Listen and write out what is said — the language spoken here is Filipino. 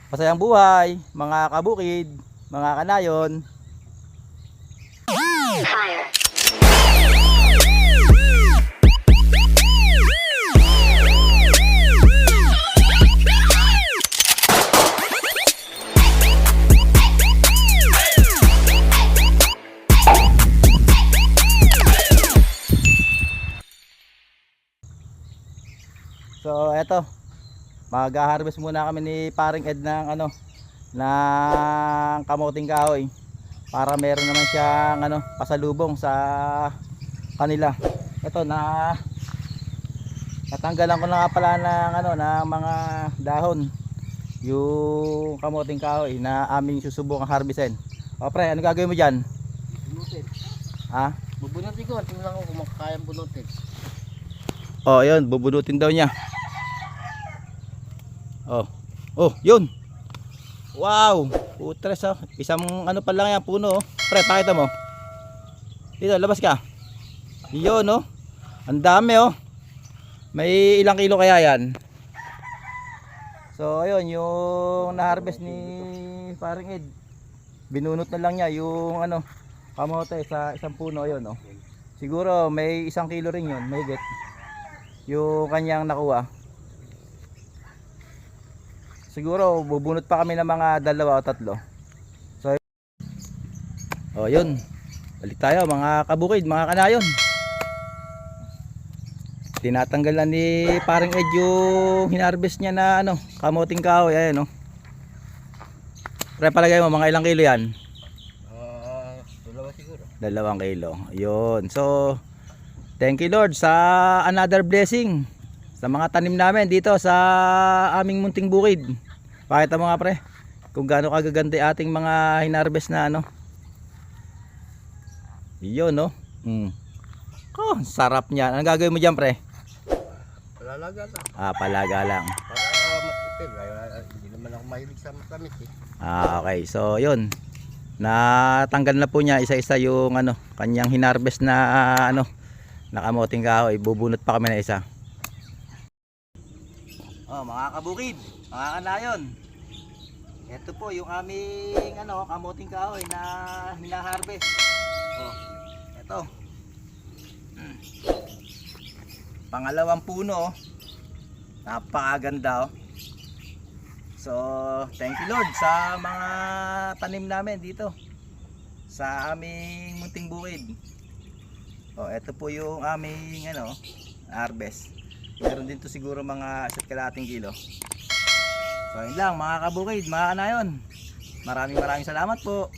Masayang buhay, mga kabukid, mga kanayon. Fire. So eto, mag-harvest muna kami ni Paring Ed ng ng kamuting kahoy para meron naman siyang pasalubong sa kanila. Ito na natanggalan ko na nga pala ng mga dahon yung kamuting kahoy na aming susubukang harvestin. O pre, ano gagawin mo diyan? Bunutin. Ha? Bubunutin ko. Tingnan lang ko kung makakayang bunutin. Oh, yun, bubunutin daw niya. Oh, yun. Wow, putres oh. Isang pa lang yan, puno oh. Pre, pakita mo. Dito, labas ka. Yun oh. Ang dami oh. May ilang kilo kaya yan? So, ayun, yung na-harvest ni Paring Ed. Binunot na lang niya yung kamote sa isang puno, yun oh. Siguro may 1 kilo rin yun, mahigit. Yung kanyang nakuha. Siguro bubunot pa kami ng mga 2 o 3. So yun. Balik tayo mga kabukid, mga kanayon. Tinatanggal na ni Paring Ed yung hinarvest niya na kamuting kahoy. Ayan oh. Pre, palagay mo mga ilang kilo yan? 2 siguro. 2 kilo. Yun. So thank you Lord sa another blessing sa mga tanim namin dito sa aming munting bukid. Pakita mo nga pre kung gaano kagaganda ating mga hinarvest na Yun no. Oh, sarap niyan. Anong gagawin mo diyan pre? Palalaga lang. Palaga lang. Para matipid. Hindi naman ako mahilig sa matamis eh. Okay. So yun. Natanggal na po niya isa-isa yung kanyang hinarvest na nakamuting kahoy. Bubunot pa kami na isa. Mga kabukid, mga kanayon. Ito po yung aming kamuting kahoy na hina-harvest. Ito. Pangalawang puno. Napakaganda oh. So, thank you Lord sa mga tanim namin dito sa aming munting bukid. Ito po yung aming harvest. Meron din to siguro mga 1 kilo. So yun lang mga kabukid, mga kanayon. Maraming salamat po.